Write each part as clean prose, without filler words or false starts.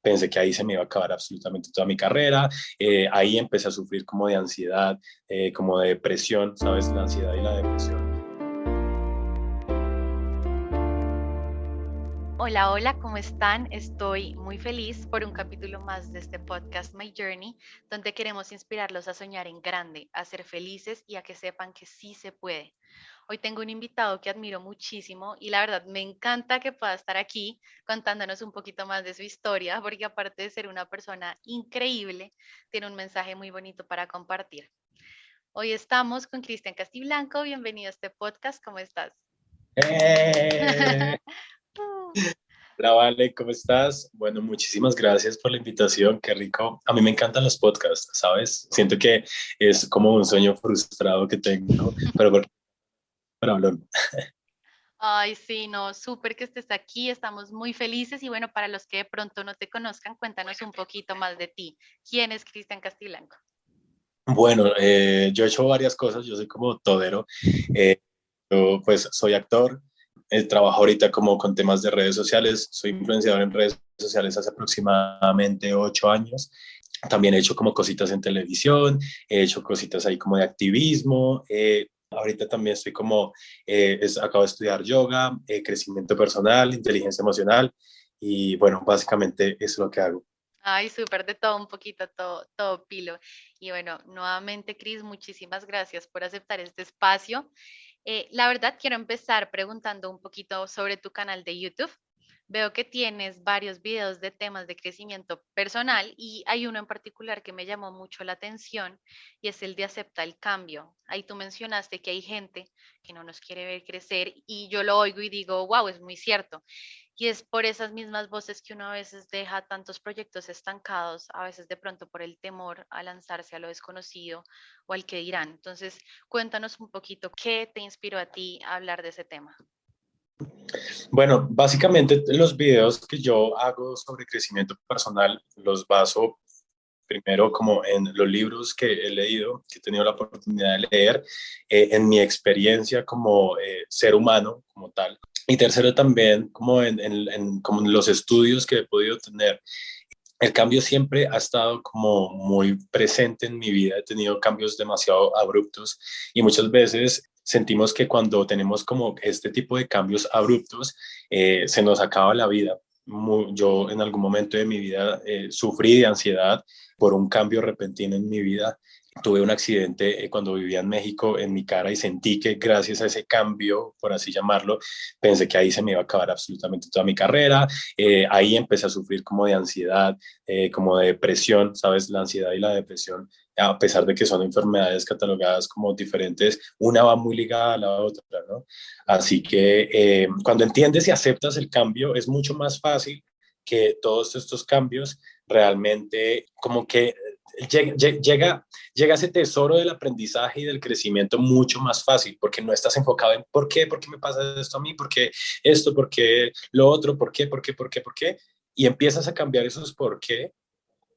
pensé que ahí se me iba a acabar absolutamente toda mi carrera. Ahí empecé a sufrir como de ansiedad, como de depresión, ¿sabes? La ansiedad y la depresión. Hola, hola, ¿cómo están? Estoy muy feliz por un capítulo más de este podcast My Journey, donde queremos inspirarlos a soñar en grande, a ser felices y a que sepan que sí se puede. Hoy tengo un invitado que admiro muchísimo y la verdad me encanta que pueda estar aquí contándonos un poquito más de su historia, porque aparte de ser una persona increíble, tiene un mensaje muy bonito para compartir. Hoy estamos con Cristian Castiblanco, bienvenido a este podcast, ¿cómo estás? ¡Eh! Hola, Vale, ¿cómo estás? Bueno, muchísimas gracias por la invitación, qué rico. A mí me encantan los podcasts, ¿sabes? Siento que es como un sueño frustrado que tengo, pero para hablar. Ay, sí, no, súper que estés aquí, estamos muy felices y bueno, para los que de pronto no te conozcan, cuéntanos un poquito más de ti. ¿Quién es Cristian Castiblanco? Bueno, yo he hecho varias cosas, yo soy como todero. Yo pues soy actor, trabajo ahorita como con temas de redes sociales, soy influenciador en redes sociales hace aproximadamente 8 años. También he hecho como cositas en televisión, he hecho cositas ahí como de activismo. Ahorita también estoy como, acabo de estudiar yoga, crecimiento personal, inteligencia emocional y bueno, básicamente eso es lo que hago. Ay, súper de todo, un poquito, todo pilo. Y bueno, nuevamente, Cris, muchísimas gracias por aceptar este espacio. La verdad, quiero empezar preguntando un poquito sobre tu canal de YouTube. Veo que tienes varios videos de temas de crecimiento personal y hay uno en particular que me llamó mucho la atención y es el de acepta el cambio. Ahí tú mencionaste que hay gente que no nos quiere ver crecer y yo lo oigo y digo, wow, es muy cierto. Y es por esas mismas voces que uno a veces deja tantos proyectos estancados, a veces de pronto por el temor a lanzarse a lo desconocido o al que dirán. Entonces, cuéntanos un poquito qué te inspiró a ti a hablar de ese tema. Bueno, básicamente los videos que yo hago sobre crecimiento personal los baso primero como en los libros que he leído, que he tenido la oportunidad de leer, en mi experiencia como ser humano, como tal. Y tercero también como como en los estudios que he podido tener. El cambio siempre ha estado como muy presente en mi vida. He tenido cambios demasiado abruptos y muchas veces sentimos que cuando tenemos como este tipo de cambios abruptos, se nos acaba la vida. Yo en algún momento de mi vida sufrí de ansiedad por un cambio repentino en mi vida. Tuve un accidente cuando vivía en México en mi cara y sentí que gracias a ese cambio, por así llamarlo, pensé que ahí se me iba a acabar absolutamente toda mi carrera. Ahí empecé a sufrir como de ansiedad, como de depresión, ¿sabes? La ansiedad y la depresión, a pesar de que son enfermedades catalogadas como diferentes, una va muy ligada a la otra, ¿no? Así que cuando entiendes y aceptas el cambio, es mucho más fácil que todos estos cambios realmente como que llega ese tesoro del aprendizaje y del crecimiento mucho más fácil, porque no estás enfocado en por qué me pasa esto a mí, por qué esto, por qué lo otro, por qué, y empiezas a cambiar esos por qué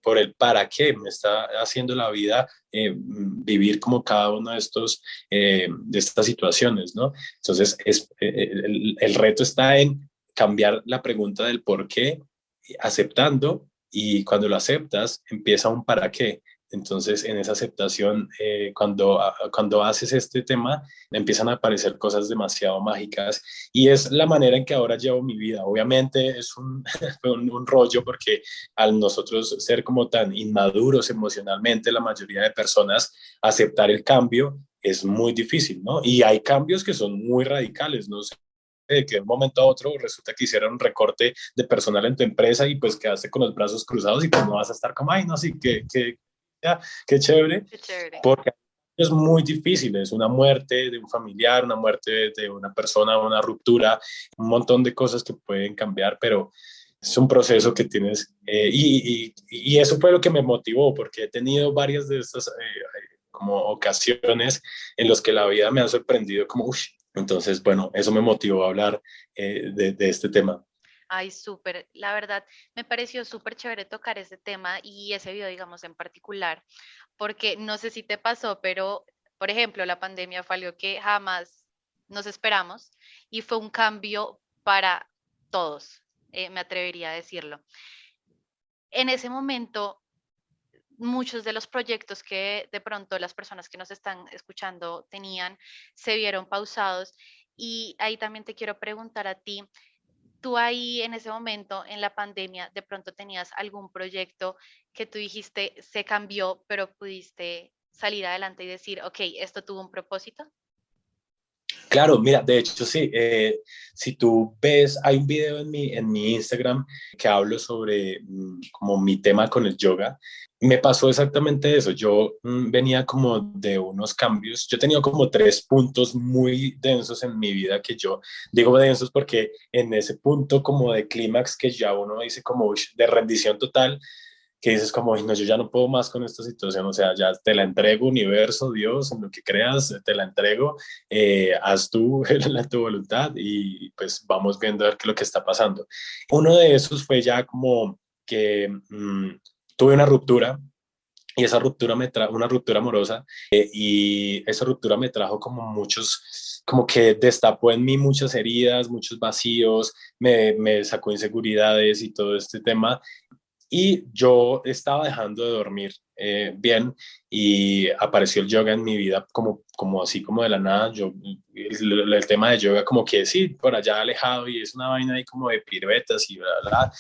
por el para qué me está haciendo la vida vivir como cada uno de estas situaciones, ¿no? Entonces, el reto está en cambiar la pregunta del por qué, aceptando, y cuando lo aceptas, empieza un para qué. Entonces, en esa aceptación, cuando haces este tema, empiezan a aparecer cosas demasiado mágicas y es la manera en que ahora llevo mi vida. Obviamente es un rollo porque al nosotros ser como tan inmaduros emocionalmente, la mayoría de personas, aceptar el cambio es muy difícil, ¿no? Y hay cambios que son muy radicales, ¿no? De que de un momento a otro resulta que hicieron un recorte de personal en tu empresa y pues quedaste con los brazos cruzados y pues no vas a estar como, ay, no, sí, ya, qué chévere, Qué chévere. porque es muy difícil, es una muerte de un familiar, una muerte de una persona, una ruptura, un montón de cosas que pueden cambiar, pero es un proceso que tienes, y eso fue lo que me motivó, porque he tenido varias de estas como ocasiones en las que la vida me ha sorprendido como, uff, entonces, bueno, eso me motivó a hablar de este tema. Ay, súper. La verdad, me pareció súper chévere tocar ese tema y ese video, digamos, en particular, porque no sé si te pasó, pero, por ejemplo, la pandemia fue algo que jamás nos esperamos y fue un cambio para todos, me atrevería a decirlo. En ese momento, muchos de los proyectos que de pronto las personas que nos están escuchando tenían se vieron pausados. Y ahí también te quiero preguntar a ti, tú ahí en ese momento, en la pandemia, de pronto tenías algún proyecto que tú dijiste se cambió, pero pudiste salir adelante y decir, ok, esto tuvo un propósito. Claro, mira, de hecho sí, si tú ves, hay un video en mi Instagram que hablo sobre como mi tema con el yoga. Me pasó exactamente eso, yo venía como de unos cambios, yo tenía como tres puntos muy densos en mi vida que yo digo densos porque en ese punto como de clímax que ya uno dice como "Ush", de rendición total, que dices como, "Ay, no, yo ya no puedo más con esta situación, o sea, ya te la entrego, universo, Dios, en lo que creas, te la entrego, haz tú tu voluntad y pues vamos viendo a ver qué es lo que está pasando". Uno de esos fue ya como que tuve una ruptura y esa ruptura me trajo una ruptura amorosa y esa ruptura me trajo como muchos, como que destapó en mí muchas heridas, muchos vacíos, me sacó inseguridades y todo este tema y yo estaba dejando de dormir bien y apareció el yoga en mi vida como así como de la nada. El tema de yoga como que sí, por allá alejado y es una vaina ahí como de piruetas y bla, bla, bla.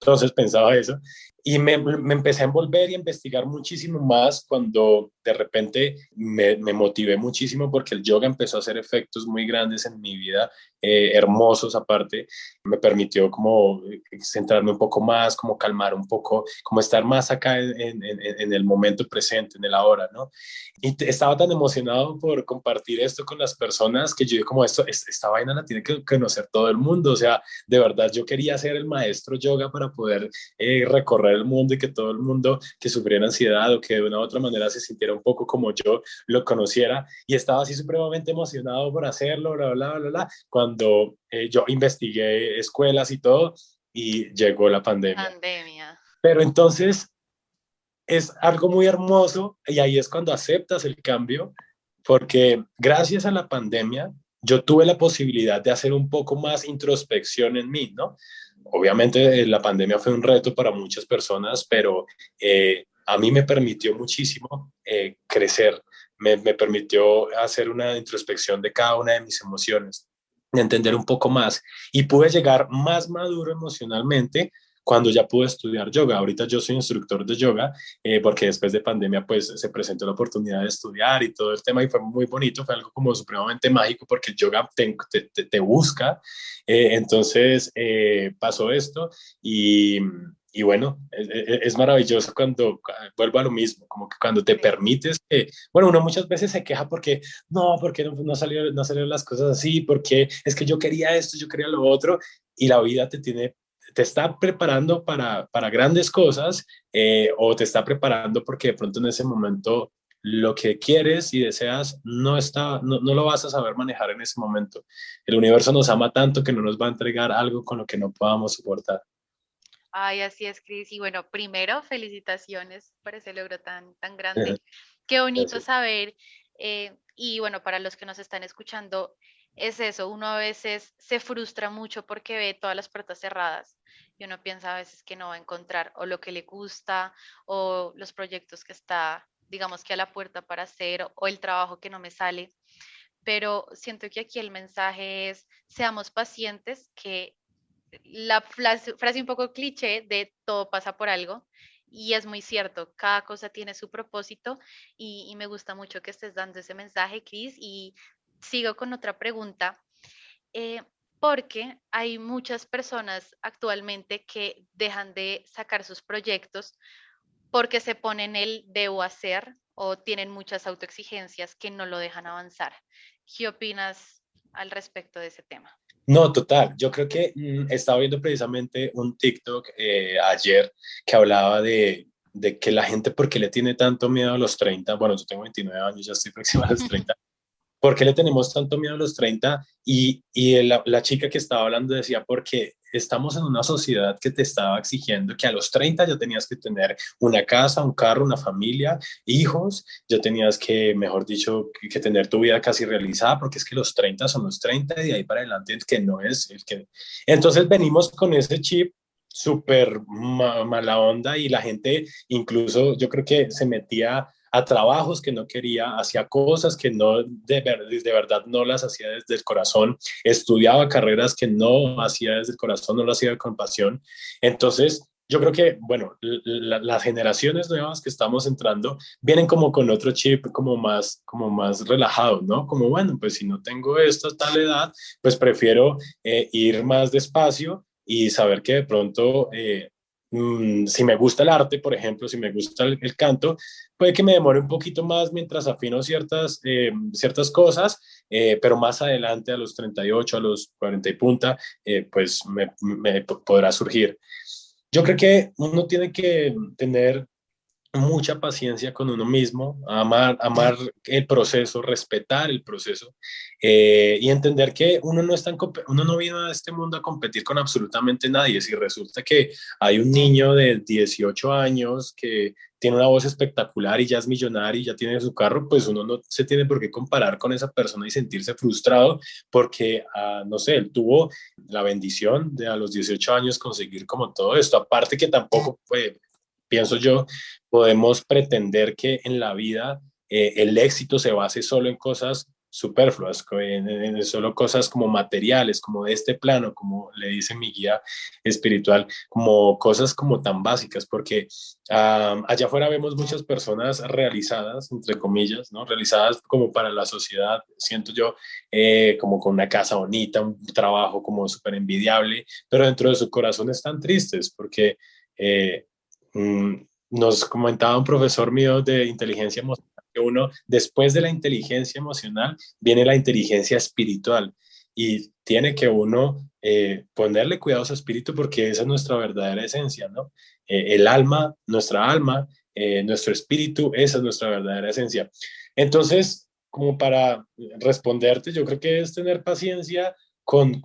Entonces pensaba eso y me empecé a envolver y a investigar muchísimo más cuando de repente me motivé muchísimo porque el yoga empezó a hacer efectos muy grandes en mi vida, hermosos aparte. Me permitió como centrarme un poco más, como calmar un poco, como estar más acá en el momento presente, en el ahora, ¿no? Y estaba tan emocionado por compartir esto con las personas que yo dije como esta vaina la tiene que conocer todo el mundo, o sea, de verdad yo quería ser el maestro yoga para poder recorrer el mundo y que todo el mundo que sufriera ansiedad o que de una u otra manera se sintiera un poco como yo lo conociera y estaba así supremamente emocionado por hacerlo, bla, bla, bla, bla, cuando yo investigué escuelas y todo y llegó la pandemia. Pandemia. Pero entonces es algo muy hermoso y ahí es cuando aceptas el cambio, porque gracias a la pandemia yo tuve la posibilidad de hacer un poco más introspección en mí, ¿no? Obviamente la pandemia fue un reto para muchas personas, pero a mí me permitió muchísimo crecer, me permitió hacer una introspección de cada una de mis emociones, de entender un poco más y pude llegar más maduro emocionalmente cuando ya pude estudiar yoga. Ahorita yo soy instructor de yoga porque después de pandemia pues se presentó la oportunidad de estudiar y todo el tema y fue muy bonito, fue algo como supremamente mágico porque el yoga te busca. Entonces pasó esto y, y bueno, es maravilloso cuando vuelvo a lo mismo, como que cuando te Sí. permites, bueno, uno muchas veces se queja porque porque no salieron las cosas así, porque es que yo quería esto, yo quería lo otro, y la vida te está preparando para grandes cosas o te está preparando porque de pronto en ese momento lo que quieres y deseas no lo vas a saber manejar en ese momento. El universo nos ama tanto que no nos va a entregar algo con lo que no podamos soportar. Ay, así es, Cris. Y bueno, primero, felicitaciones por ese logro tan grande. Qué bonito Gracias. saber. Y bueno, para los que nos están escuchando, es eso. Uno a veces se frustra mucho porque ve todas las puertas cerradas y uno piensa a veces que no va a encontrar o lo que le gusta o los proyectos que está, digamos que a la puerta para hacer o el trabajo que no me sale. Pero siento que aquí el mensaje es, seamos pacientes, que la frase un poco cliché de todo pasa por algo. Y es muy cierto, cada cosa tiene su propósito y me gusta mucho que estés dando ese mensaje, Cris. Y sigo con otra pregunta, eh, porque hay muchas personas actualmente que dejan de sacar sus proyectos porque se ponen el debo hacer o tienen muchas autoexigencias que no lo dejan avanzar. ¿Qué opinas al respecto de ese tema? No, total. Yo creo que estaba viendo precisamente un TikTok ayer que hablaba de que la gente, ¿por qué le tiene tanto miedo a los 30? Bueno, yo tengo 29 años, ya estoy próximo a los 30. ¿Por qué le tenemos tanto miedo a los 30? Y la chica que estaba hablando decía, porque estamos en una sociedad que te estaba exigiendo que a los 30 ya tenías que tener una casa, un carro, una familia, hijos, ya tenías que, mejor dicho, que tener tu vida casi realizada, porque es que los 30 son los 30 y de ahí para adelante el que no es el que... Entonces venimos con ese chip súper mala onda y la gente incluso yo creo que se metía a trabajos que no quería, hacía cosas que no de verdad no las hacía desde el corazón, estudiaba carreras que no hacía desde el corazón, no lo hacía con pasión. Entonces, yo creo que, bueno, las generaciones nuevas que estamos entrando vienen como con otro chip como más relajado, ¿no? Como, bueno, pues si no tengo esta tal edad, pues prefiero ir más despacio y saber que de pronto, si me gusta el arte, por ejemplo, si me gusta el canto, puede que me demore un poquito más mientras afino ciertas cosas, pero más adelante a los 38, a los 40 y punta, pues me podrá surgir. Yo creo que uno tiene que tener mucha paciencia con uno mismo, amar el proceso, respetar el proceso, y entender que uno no vino a este mundo a competir con absolutamente nadie. Si resulta que hay un niño de 18 años que tiene una voz espectacular y ya es millonario y ya tiene su carro, pues uno no se tiene por qué comparar con esa persona y sentirse frustrado porque, no sé, él tuvo la bendición de a los 18 años conseguir como todo esto. Aparte que tampoco, pienso yo, podemos pretender que en la vida el éxito se base solo en cosas superfluas, en solo cosas como materiales, como de este plano, como le dice mi guía espiritual, como cosas como tan básicas, porque allá afuera vemos muchas personas realizadas, entre comillas, ¿no? Realizadas como para la sociedad, siento yo, como con una casa bonita, un trabajo como súper envidiable, pero dentro de su corazón están tristes porque eh, mm, nos comentaba un profesor mío de inteligencia emocional que uno, después de la inteligencia emocional, viene la inteligencia espiritual y tiene que uno ponerle cuidado a su espíritu porque esa es nuestra verdadera esencia, ¿no? El alma, nuestra alma, nuestro espíritu, esa es nuestra verdadera esencia. Entonces, como para responderte, yo creo que es tener paciencia con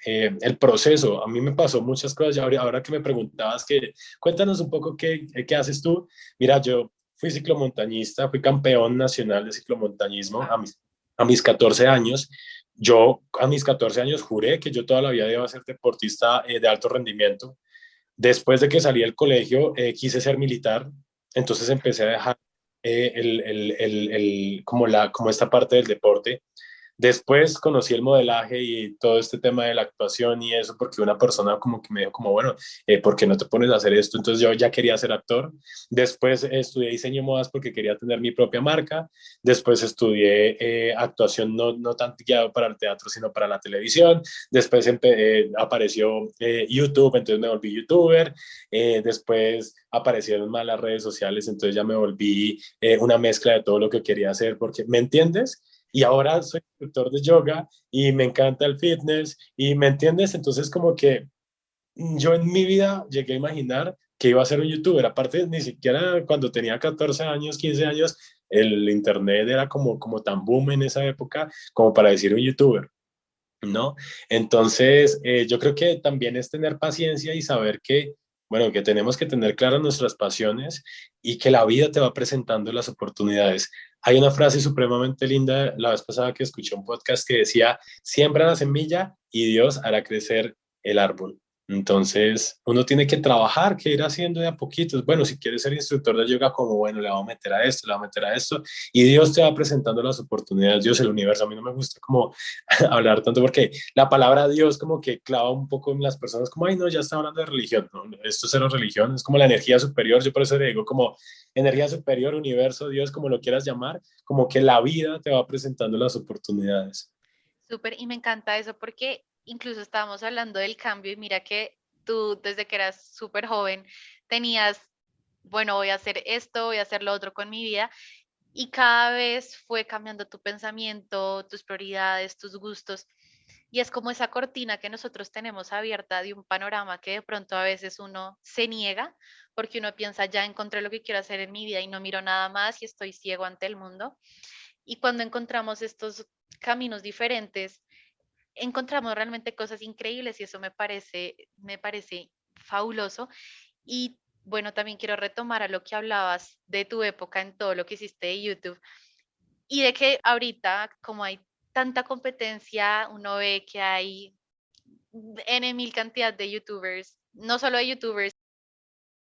el proceso. A mí me pasó muchas cosas, ya ahora que me preguntabas que cuéntanos un poco qué haces tú. Mira, yo fui ciclomontañista, fui campeón nacional de ciclomontañismo a mis 14 años. Yo a mis 14 años juré que yo toda la vida iba a ser deportista de alto rendimiento. Después de que salí del colegio, quise ser militar, entonces empecé a dejar como esta parte del deporte. Después conocí el modelaje y todo este tema de la actuación y eso, porque una persona como que me dijo como, bueno, ¿por qué no te pones a hacer esto? Entonces yo ya quería ser actor. Después estudié diseño de modas porque quería tener mi propia marca. Después estudié actuación no tan guiado para el teatro, sino para la televisión. Después apareció YouTube, entonces me volví youtuber. Después aparecieron más las redes sociales, entonces ya me volví una mezcla de todo lo que quería hacer, porque, ¿me entiendes? Y ahora soy instructor de yoga y me encanta el fitness y me entiendes, entonces como que yo en mi vida llegué a imaginar que iba a ser un youtuber, aparte ni siquiera cuando tenía 14 años, 15 años, el internet era como tan boom en esa época como para decir un youtuber, ¿no? Entonces, yo creo que también es tener paciencia y saber que, bueno, que tenemos que tener claras nuestras pasiones y que la vida te va presentando las oportunidades. Hay una frase supremamente linda la vez pasada que escuché un podcast que decía, siembra la semilla y Dios hará crecer el árbol. Entonces, uno tiene que trabajar, que ir haciendo de a poquitos. Bueno, si quieres ser instructor de yoga, como bueno, le va a meter a esto, le va a meter a esto, y Dios te va presentando las oportunidades. Dios, el universo, a mí no me gusta como hablar tanto porque la palabra Dios como que clava un poco en las personas como, ay, no, ya está hablando de religión, no, esto es cero religión, es como la energía superior, yo por eso le digo como energía superior, universo, Dios, como lo quieras llamar, como que la vida te va presentando las oportunidades. Súper, y me encanta eso porque incluso estábamos hablando del cambio y mira que tú desde que eras súper joven tenías, bueno, voy a hacer esto, voy a hacer lo otro con mi vida y cada vez fue cambiando tu pensamiento, tus prioridades, tus gustos. Y es como esa cortina que nosotros tenemos abierta de un panorama que de pronto a veces uno se niega porque uno piensa, ya encontré lo que quiero hacer en mi vida y no miro nada más y estoy ciego ante el mundo. Y cuando encontramos estos caminos diferentes, encontramos realmente cosas increíbles y eso me parece fabuloso. Y bueno, también quiero retomar a lo que hablabas de tu época en todo lo que hiciste de YouTube y de que ahorita, como hay tanta competencia, uno ve que hay N mil cantidad de youtubers, no solo de youtubers,